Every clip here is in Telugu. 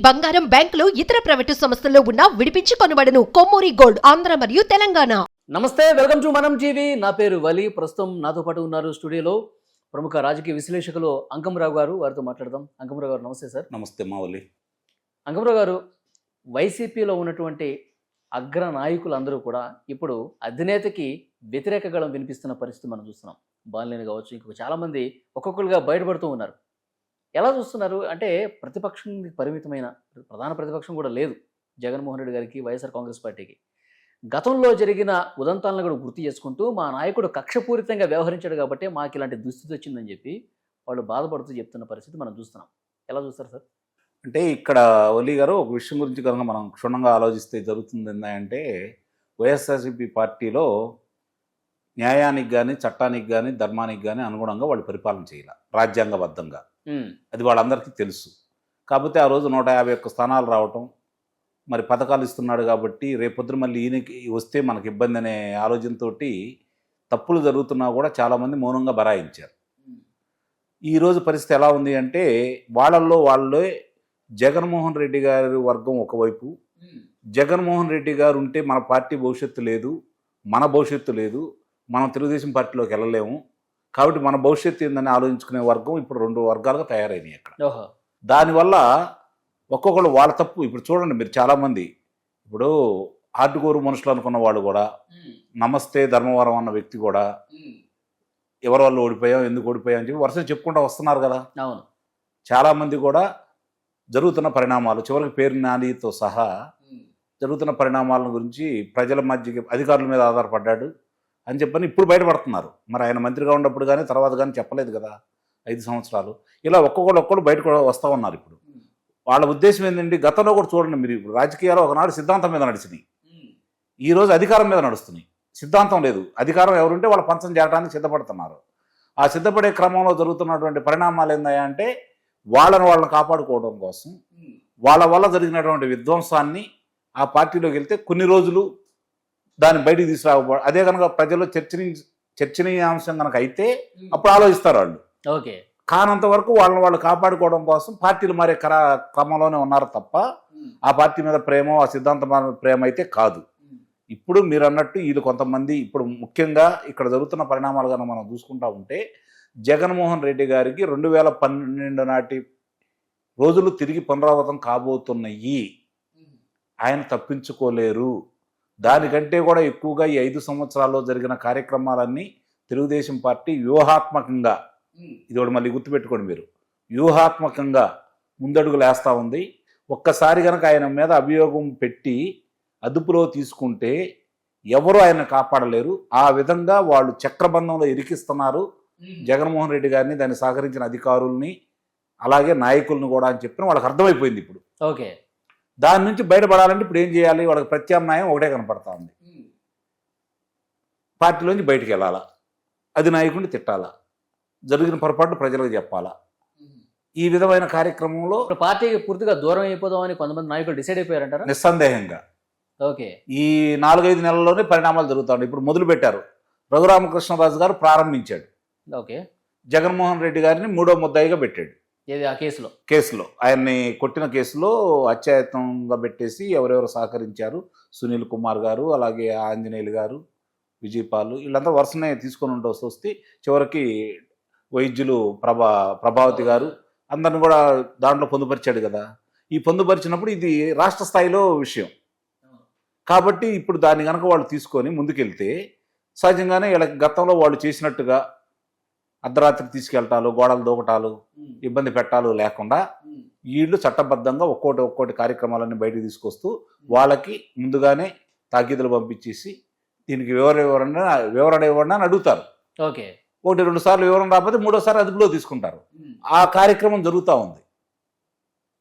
బంగారం, బ్యాంకులు, ఇతర ప్రైవేటు సంస్థల్లో ఉన్న విడిపించి కొనబడను. కొమ్మూరి గోల్డ్, ఆంధ్ర మరియు తెలంగాణ. నమస్తే, వెల్కమ్ టు మనం టీవీ. నా పేరు వలి. ప్రస్తుతం నాతో పాటు ఉన్నారు స్టూడియోలో ప్రముఖ రాజకీయ విశ్లేషకులు అంకమరావు గారు. వారితో మాట్లాడదాం. అంకమరావు గారు నమస్తే సార్. నమస్తే మా వలి. అంకమరావు గారు, వైసీపీలో ఉన్నటువంటి అగ్ర నాయకులందరూ కూడా ఇప్పుడు అధినేతకి వ్యతిరేక గళం వినిపిస్తున్న పరిస్థితి మనం చూస్తున్నాం. బాలినేని కావచ్చు, ఇంకొక చాలామంది ఒక్కొక్కరుగా బయటపడుతూ ఉన్నారు. ఎలా చూస్తున్నారు అంటే, ప్రతిపక్షం పరిమితమైన ప్రధాన ప్రతిపక్షం కూడా లేదు జగన్మోహన్ రెడ్డి గారికి, వైఎస్ఆర్ కాంగ్రెస్ పార్టీకి. గతంలో జరిగిన ఉదంతాలను కూడా గుర్తు చేసుకుంటూ మా నాయకుడు కక్షపూరితంగా వ్యవహరించాడు కాబట్టి మాకు ఇలాంటి దుస్థితి వచ్చిందని చెప్పి వాళ్ళు బాధపడుతూ చెప్తున్న పరిస్థితి మనం చూస్తున్నాం. ఎలా చూస్తారు సార్? అంటే ఇక్కడ వలి గారు ఒక విషయం గురించి కనుక మనం క్షుణ్ణంగా ఆలోచిస్తే జరుగుతుంది ఏంటంటే, వైఎస్ఆర్సీపీ పార్టీలో న్యాయానికి కానీ, చట్టానికి కానీ, ధర్మానికి కానీ అనుగుణంగా వాళ్ళు పరిపాలన చేయాలి రాజ్యాంగబద్ధంగా. అది వాళ్ళందరికీ తెలుసు. కాకపోతే ఆ రోజు 151 స్థానాలు రావటం, మరి పథకాలు ఇస్తున్నాడు కాబట్టి రేపొద్దున మళ్ళీ ఈయనకి వస్తే మనకి ఇబ్బంది అనే ఆలోచనతో తప్పులు జరుగుతున్నా కూడా చాలామంది మౌనంగా బరాయించారు. ఈరోజు పరిస్థితి ఎలా ఉంది అంటే, వాళ్ళే జగన్మోహన్ రెడ్డి గారి వర్గం ఒకవైపు, జగన్మోహన్ రెడ్డి గారు ఉంటే మన పార్టీ భవిష్యత్తు లేదు, మన భవిష్యత్తు లేదు, మనం తెలుగుదేశం పార్టీలోకి వెళ్ళలేము, కాబట్టి మన భవిష్యత్తు ఏందని ఆలోచించుకునే వర్గం ఇప్పుడు 2 వర్గాలుగా తయారైనాయి అక్కడ. దానివల్ల ఒక్కొక్కరు వాళ్ళ తప్పు. ఇప్పుడు చూడండి మీరు, చాలామంది ఇప్పుడు ఆర్టుకోరు మనుషులు అనుకున్న వాళ్ళు కూడా, నమస్తే ధర్మవరం అన్న వ్యక్తి కూడా ఎవరి వాళ్ళు ఓడిపోయాం, ఎందుకు ఓడిపోయాం అని చెప్పి వరుస చెప్పుకుంటూ వస్తున్నారు కదా. అవును, చాలామంది కూడా జరుగుతున్న పరిణామాలు, చివరికి పేరు నానితో సహా జరుగుతున్న పరిణామాల గురించి ప్రజల మధ్య అధికారుల మీద ఆధారపడ్డాడు అని చెప్పని ఇప్పుడు బయటపడుతున్నారు. మరి ఆయన మంత్రిగా ఉన్నప్పుడు కానీ తర్వాత కానీ చెప్పలేదు కదా 5 సంవత్సరాలు. ఇలా ఒక్కొక్కరు బయటకు వస్తూ ఉన్నారు. ఇప్పుడు వాళ్ళ ఉద్దేశం ఏంటంటే, గతంలో కూడా చూడండి మీరు, ఇప్పుడు రాజకీయాలు ఒకనాడు సిద్ధాంతం మీద నడిచినాయి, ఈరోజు అధికారం మీద నడుస్తున్నాయి. సిద్ధాంతం లేదు, అధికారం ఎవరుంటే వాళ్ళ పంచం చేరడానికి సిద్ధపడుతున్నారు. ఆ సిద్ధపడే క్రమంలో జరుగుతున్నటువంటి పరిణామాలు ఏందయ్యా అంటే, వాళ్ళని కాపాడుకోవడం కోసం వాళ్ళ వల్ల జరిగినటువంటి విధ్వంసాన్ని ఆ పార్టీలోకి వెళ్తే కొన్ని రోజులు దాన్ని బయటికి తీసుకురాకపోవడం, అదే కనుక ప్రజల్లో చర్చనీయాంశం కనుక అయితే అప్పుడు ఆలోచిస్తారు వాళ్ళు. ఓకే, కానంత వరకు వాళ్ళు కాపాడుకోవడం కోసం పార్టీలు మారే క్రమంలోనే ఉన్నారు తప్ప ఆ పార్టీ మీద ప్రేమ, ఆ సిద్ధాంతం ప్రేమ అయితే కాదు. ఇప్పుడు మీరు అన్నట్టు వీళ్ళు కొంతమంది, ఇప్పుడు ముఖ్యంగా ఇక్కడ జరుగుతున్న పరిణామాలు కనుక మనం చూసుకుంటా ఉంటే, జగన్మోహన్ రెడ్డి గారికి 2012 నాటి రోజులు తిరిగి పునరావృతం కాబోతున్నాయి. ఆయన తప్పించుకోలేరు. దానికంటే కూడా ఎక్కువగా ఈ 5 సంవత్సరాల్లో జరిగిన కార్యక్రమాలన్నీ తెలుగుదేశం పార్టీ వ్యూహాత్మకంగా, ఇది కూడా మళ్ళీ గుర్తుపెట్టుకోండి మీరు, వ్యూహాత్మకంగా ముందడుగులు వేస్తూ ఉంది. ఒక్కసారి కనుక ఆయన మీద అభియోగం పెట్టి అదుపులో తీసుకుంటే ఎవరు ఆయన కాపాడలేరు. ఆ విధంగా వాళ్ళు చక్రబంధంలో ఇరికిస్తున్నారు జగన్మోహన్ రెడ్డి గారిని, దాన్ని సహకరించిన అధికారుల్ని, అలాగే నాయకులను కూడా అని చెప్పిన వాళ్ళకి అర్థమైపోయింది ఇప్పుడు. ఓకే, దాని నుంచి బయటపడాలంటే ఇప్పుడు ఏం చేయాలి? వాళ్ళకి ప్రత్యామ్నాయం ఒకటే కనపడతా ఉంది, పార్టీలోంచి బయటికి వెళ్ళాలా, అధినాయకుడిని తిట్టాలా, జరిగిన పొరపాటు ప్రజలకు చెప్పాలా. ఈ విధమైన కార్యక్రమంలో పార్టీకి పూర్తిగా దూరం అయిపోదామని కొంతమంది నాయకులు డిసైడ్ అయిపోయారంటారా? నిస్సందేహంగా ఓకే, ఈ 4-5 నెలల్లోనే పరిణామాలు జరుగుతాయి. ఇప్పుడు మొదలు పెట్టారు, రఘురామకృష్ణరాజు గారు ప్రారంభించాడు. ఓకే, జగన్మోహన్ రెడ్డి గారిని 3వ ముద్దాయిగా పెట్టాడు. ఏది ఆ కేసులో ఆయన్ని కొట్టిన కేసులో అత్యాయత్నంగా పెట్టేసి ఎవరెవరు సహకరించారు, సునీల్ కుమార్ గారు, అలాగే ఆంజనేయులు గారు, విజయపాల్, వీళ్ళంతా వరుసనే తీసుకొని వస్తే చివరికి వైద్యులు ప్రభావతి గారు అందరిని కూడా దాంట్లో పొందుపరిచాడు కదా. ఈ పొందుపరిచినప్పుడు ఇది రాష్ట్ర స్థాయిలో విషయం కాబట్టి ఇప్పుడు దాన్ని కనుక వాళ్ళు తీసుకొని ముందుకెళ్తే సహజంగానే వీళ్ళకి గతంలో వాళ్ళు చేసినట్టుగా అర్ధరాత్రికి తీసుకెళ్తాలు, గోడలు దూకటాలు, ఇబ్బంది పెట్టాలు లేకుండా వీళ్ళు చట్టబద్ధంగా ఒక్కోటి కార్యక్రమాలన్నీ బయటకు తీసుకొస్తూ వాళ్ళకి ముందుగానే తాకీదులు పంపించేసి దీనికి వివరణ ఇవ్వండి అని అడుగుతారు. ఓకే, 1-2 సార్లు వివరణ రాకపోతే 3వసారి అదుపులో తీసుకుంటారు. ఆ కార్యక్రమం జరుగుతూ ఉంది.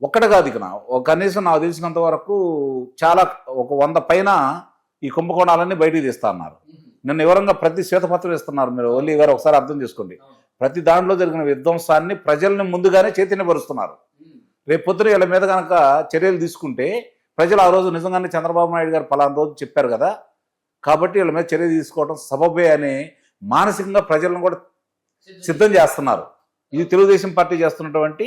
ఒక్కటే కాదు, ఇక కనీసం నాకు తెలిసినంత వరకు చాలా ఒక 100 పైన ఈ కుంభకోణాలన్నీ బయటికి తీస్తా అన్నారు. నిన్న వివరంగా ప్రతి శ్వేతపత్రం ఇస్తున్నారు. మీరు ఓలీ గారు ఒకసారి అర్థం చేసుకోండి, ప్రతి దాంట్లో జరిగిన విధ్వంసాన్ని ప్రజల్ని ముందుగానే చైతన్యపరుస్తున్నారు. రేపు పొద్దున వీళ్ళ మీద కనుక చర్యలు తీసుకుంటే ప్రజలు ఆ రోజు నిజంగానే చంద్రబాబు నాయుడు గారు పలానా రోజు చెప్పారు కదా, కాబట్టి వీళ్ళ మీద చర్య తీసుకోవడం సబబే అని మానసికంగా ప్రజలను కూడా సిద్ధం చేస్తున్నారు. ఇది తెలుగుదేశం పార్టీ చేస్తున్నటువంటి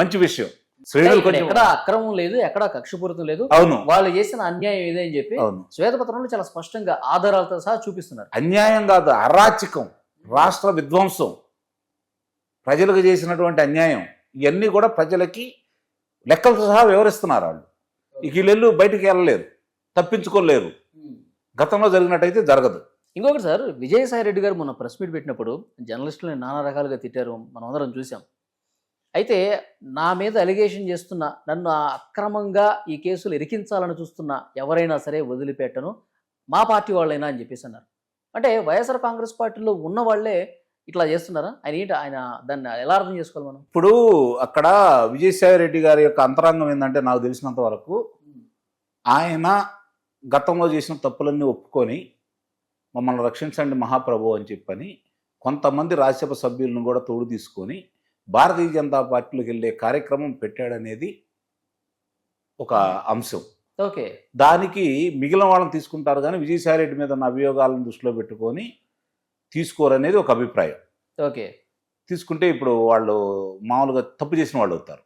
మంచి విషయం. శ్రేణులు ఇక్కడ కొంచెం ఎక్కడ అక్రమం లేదు, ఎక్కడ కక్షపూరితం లేదు, అవును వాళ్ళు చేసిన అన్యాయం ఏదని చెప్పి అవును శ్వేతపత్రంలో చాలా స్పష్టంగా ఆధారాలతో సహా చూపిస్తున్నారు. అన్యాయం కాదు, అరాచకం, రాష్ట్ర విధ్వంసం, ప్రజలకు చేసినటువంటి అన్యాయం, ఇవన్నీ కూడా ప్రజలకి లెక్కలతో సహా వివరిస్తున్నారు వాళ్ళు. ఇక వీళ్ళు బయటికి వెళ్ళలేరు, తప్పించుకోలేరు. గతంలో జరిగినట్టయితే జరగదు. ఇంకొకటి సార్, విజయసాయి రెడ్డి గారు మొన్న ప్రెస్ మీట్ పెట్టినప్పుడు జర్నలిస్టులను నానా రకాలుగా తిట్టారు, మనం అందరం చూసాం. అయితే నా మీద అలిగేషన్ చేస్తున్న, నన్ను అక్రమంగా ఈ కేసులు ఇరికించాలని చూస్తున్న ఎవరైనా సరే వదిలిపెట్టను, మా పార్టీ వాళ్ళైనా అని చెప్పేసి అన్నారు. అంటే వైఎస్ఆర్ కాంగ్రెస్ పార్టీలో ఉన్న వాళ్ళే ఇట్లా చేస్తున్నారా? ఆయన దాన్ని ఎలా అర్థం చేసుకోవాలి మనం? ఇప్పుడు అక్కడ విజయసాయి రెడ్డి గారి యొక్క అంతరంగం ఏంటంటే, నాకు తెలిసినంత వరకు ఆయన గతంలో చేసిన తప్పులన్నీ ఒప్పుకొని మమ్మల్ని రక్షించండి మహాప్రభు అని చెప్పని కొంతమంది రాజ్యసభ సభ్యులను కూడా తోడు తీసుకొని భారతీయ జనతా పార్టీలోకి వెళ్ళే కార్యక్రమం పెట్టాడనేది ఒక అంశం. ఓకే, దానికి మిగిలిన వాళ్ళని తీసుకుంటారు కానీ విజయసాయి రెడ్డి మీద ఉన్న అభియోగాలను దృష్టిలో పెట్టుకొని తీసుకోరనేది ఒక అభిప్రాయం. ఓకే, తీసుకుంటే ఇప్పుడు వాళ్ళు మామూలుగా తప్పు చేసిన వాళ్ళు అవుతారు.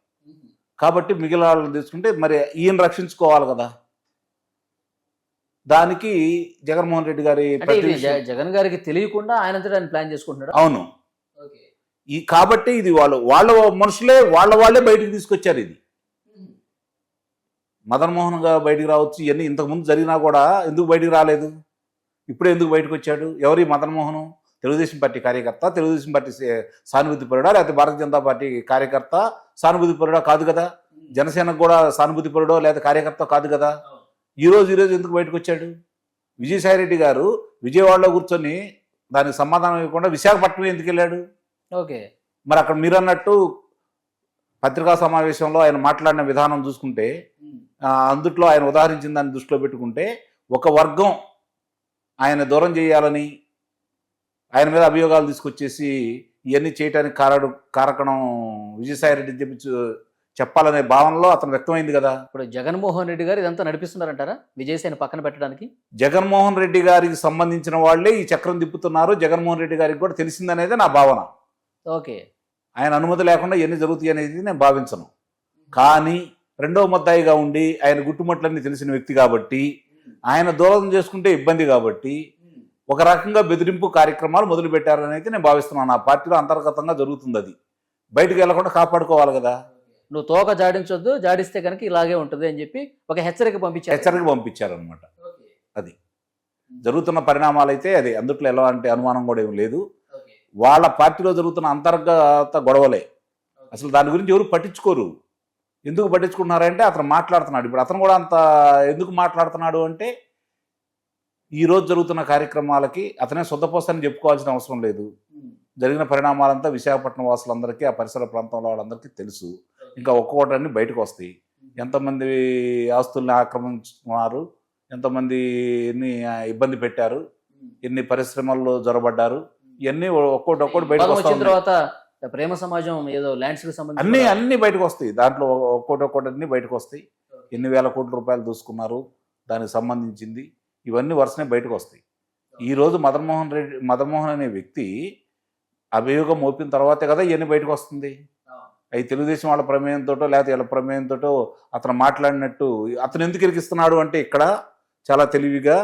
కాబట్టి మిగిలిన వాళ్ళని తీసుకుంటే మరి ఈయన రక్షించుకోవాలి కదా. దానికి జగన్మోహన్ రెడ్డి గారి అంటే ఇది జగన్ గారికి తెలియకుండా ఆయనంతటా ఆయన ప్లాన్ చేసుకుంటున్నాడు. అవును, కాబట్టి ఇది వాళ్ళ మనుషులే వాళ్ళే బయటికి తీసుకొచ్చారు. ఇది మదన్ మోహన్ గారు బయటికి రావచ్చు, ఇవన్నీ ఇంతకుముందు జరిగినా కూడా ఎందుకు బయటికి రాలేదు, ఇప్పుడే ఎందుకు బయటకు వచ్చాడు? ఎవరి మదన్ మోహన్? తెలుగుదేశం పార్టీ కార్యకర్త, తెలుగుదేశం పార్టీ సానుభూతి పరుడా, లేకపోతే భారతీయ జనతా పార్టీ కార్యకర్త సానుభూతి పరుడా కాదు కదా. జనసేనకు కూడా సానుభూతి పరుడో లేదా కార్యకర్త కాదు కదా. ఈరోజు ఎందుకు బయటకు వచ్చాడు? విజయసాయి రెడ్డి గారు విజయవాడలో కూర్చొని దానికి సమాధానం ఇవ్వకుండా విశాఖపట్నం ఎందుకు వెళ్ళాడు? ఓకే, మరి అక్కడ మీరు అన్నట్టు పత్రికా సమావేశంలో ఆయన మాట్లాడిన విధానం చూసుకుంటే, అందుట్లో ఆయన ఉదాహరించిన దాన్ని దృష్టిలో పెట్టుకుంటే, ఒక వర్గం ఆయన దూరం చేయాలని ఆయన మీద అభియోగాలు తీసుకొచ్చేసి ఇవన్నీ చేయడానికి కారకణం విజయసాయి రెడ్డి చెప్పాలనే భావనలో అతను వ్యక్తమైంది కదా. ఇప్పుడు జగన్మోహన్ రెడ్డి గారు ఇదంతా నడిపిస్తున్నారంటారా విజయసాయిని పక్కన పెట్టడానికి? జగన్మోహన్ రెడ్డి గారికి సంబంధించిన వాళ్ళే ఈ చక్రం తిప్పుతున్నారు. జగన్మోహన్ రెడ్డి గారికి కూడా తెలిసిందనేది నా భావన. ఓకే, ఆయన అనుమతి లేకుండా ఎన్ని జరుగుతాయి అనేది నేను భావించను. కానీ రెండవ ముద్దాయిగా ఉండి ఆయన గుట్టుమట్లన్నీ తెలిసిన వ్యక్తి కాబట్టి, ఆయన దూరం చేసుకుంటే ఇబ్బంది కాబట్టి ఒక రకంగా బెదిరింపు కార్యక్రమాలు మొదలు పెట్టారని అయితే నేను భావిస్తున్నాను. ఆ పార్టీలో అంతర్గతంగా జరుగుతుంది. అది బయటకు వెళ్లకుండా కాపాడుకోవాలి కదా. నువ్వు తోక జాడించొద్దు, జాడిస్తే కనుక ఇలాగే ఉంటుంది అని చెప్పి ఒక హెచ్చరిక పంపించారనమాట. అది జరుగుతున్న పరిణామాలు అయితే అది, అందుట్లో ఎలాంటి అనుమానం కూడా ఏం లేదు. వాళ్ళ పార్టీలో జరుగుతున్న అంతర్గత గొడవలే, అసలు దాని గురించి ఎవరు పట్టించుకోరు. ఎందుకు పట్టించుకుంటున్నారంటే అతను మాట్లాడుతున్నాడు. ఇప్పుడు అతను కూడా అంత ఎందుకు మాట్లాడుతున్నాడు అంటే, ఈరోజు జరుగుతున్న కార్యక్రమాలకి అతనే శుద్ధపోస్తాన్ని చెప్పుకోవాల్సిన అవసరం లేదు. జరిగిన పరిణామాలంతా విశాఖపట్నం వాసులందరికీ, ఆ పరిసర ప్రాంతంలో వాళ్ళందరికీ తెలుసు. ఇంకా ఒక్కొక్కటన్నీ బయటకు వస్తాయి. ఎంతమంది ఆస్తుల్ని ఆక్రమించుకున్నారు, ఎంతమందిని ఇబ్బంది పెట్టారు, ఎన్ని పరిశ్రమల్లో జొరబడ్డారు, ఇవన్నీ ఒక్కొక్కటి బయటకు వస్తాయి. తర్వాత ప్రేమ సమాజం ఏదో ల్యాండ్స్ కి సంబంధించి అన్ని బయటకు వస్తాయి. దాంట్లో ఒక్కొక్కటి బయటకు వస్తాయి. ఎన్ని వేల కోట్ల రూపాయలు దూసుకున్నారు దానికి సంబంధించింది, ఇవన్నీ వరుసనే బయటకు వస్తాయి. ఈరోజు మదన్మోహన్ అనే వ్యక్తి అభియోగం మోపిన తర్వాతే కదా ఇవన్నీ బయటకు వస్తుంది. అవి తెలుగుదేశం వాళ్ళ ప్రమేయంతో లేకపోతే వీళ్ళ ప్రమేయంతో అతను మాట్లాడినట్టు అతను ఎందుకు ఇరికిస్తున్నాడు అంటే, ఇక్కడ చాలా తెలివిగా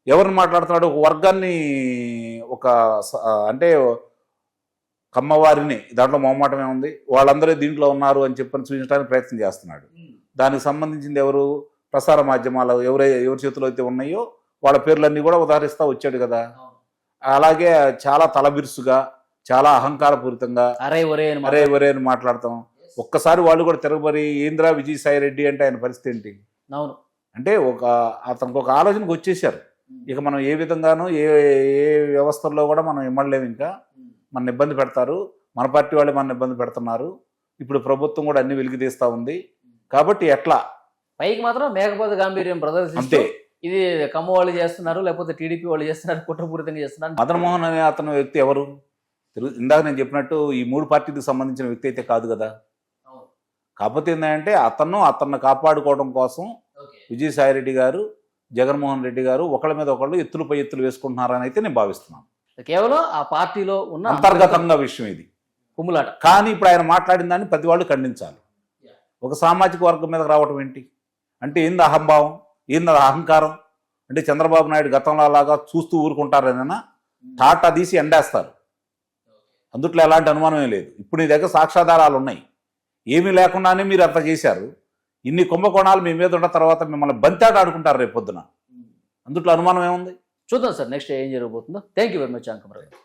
ఎవరిని మాట్లాడుతున్నాడు, ఒక వర్గాన్ని, అంటే కమ్మవారిని, దాంట్లో మొహమాటమే ఉంది, వాళ్ళందరూ దీంట్లో ఉన్నారు అని చెప్పని చూపించడానికి ప్రయత్నం చేస్తున్నాడు. దానికి సంబంధించింది ఎవరు? ప్రసార మాధ్యమాలు ఎవరి చేతిలో అయితే ఉన్నాయో వాళ్ళ పేర్లన్నీ కూడా ఉదాహరిస్తూ వచ్చాడు కదా. అలాగే చాలా తలబిరుసుగా, చాలా అహంకారపూరితంగా అరే ఒరే అని మాట్లాడతాం. ఒక్కసారి వాళ్ళు కూడా తిరగబడి ఏంద్రా విజయసాయి రెడ్డి అంటే ఆయన పరిస్థితి ఏంటి? అవును, అంటే అతనికి ఒక ఆలోచనకు వచ్చేసారు. ఇక మనం ఏ విధంగానూ ఏ వ్యవస్థల్లో కూడా మనం ఇమ్మడలేము. ఇంకా మన ఇబ్బంది పెడతారు, మన పార్టీ వాళ్ళే మన ఇబ్బంది పెడుతున్నారు. ఇప్పుడు ప్రభుత్వం కూడా అన్ని వెలికి తీస్తూ ఉంది. కాబట్టి ఎట్లా పైకి మాత్రం మేకపోతే గాంభీర్యం ప్రదర్శిస్తే ఇది కమ్మ వాళ్ళు చేస్తున్నారు, లేకపోతే టీడీపీ వాళ్ళు చేస్తున్నారు, కుట్రపూరితంగా చేస్తున్నారు. మదన్మోహన్ అనే అతను వ్యక్తి ఎవరు? ఇందాక నేను చెప్పినట్టు ఈ 3 పార్టీలకు సంబంధించిన వ్యక్తి అయితే కాదు కదా. కాకపోతే ఏంటంటే అతన్ని కాపాడుకోవడం కోసం విజయసాయి రెడ్డి గారు, జగన్మోహన్ రెడ్డి గారు ఒకళ్ళ మీద ఒకళ్ళు ఎత్తులపై ఎత్తులు వేసుకుంటున్నారని అయితే నేను భావిస్తున్నాను. కేవలం ఆ పార్టీలో ఉన్న అంతర్గతంగా విషయం ఇది కుమ్ములాట. కానీ ఇప్పుడు ఆయన మాట్లాడిన దాన్ని ప్రతి వాళ్ళు ఖండించాలి. ఒక సామాజిక వర్గం మీదకి రావటం ఏంటి? అంటే ఏంది అహంభావం, ఏంది అహంకారం? అంటే చంద్రబాబు నాయుడు గతంలో అలాగా చూస్తూ ఊరుకుంటారనైనా టాటా తీసి ఎండేస్తారు. అందుట్లో ఎలాంటి అనుమానమే లేదు. ఇప్పుడు నీ దగ్గర సాక్ష్యాధారాలు ఉన్నాయి. ఏమీ లేకుండానే మీరు అంత చేశారు. ఇన్ని కుంభకోణాలు మీ మీద ఉన్న తర్వాత మిమ్మల్ని బంతాట ఆడుకుంటారు రేపు పొద్దున. అందుట్లో అనుమానం ఏముంది? చూద్దాం సార్ నెక్స్ట్ ఏం జరగబోతుందో. Thank you very much Ankamarao గారు.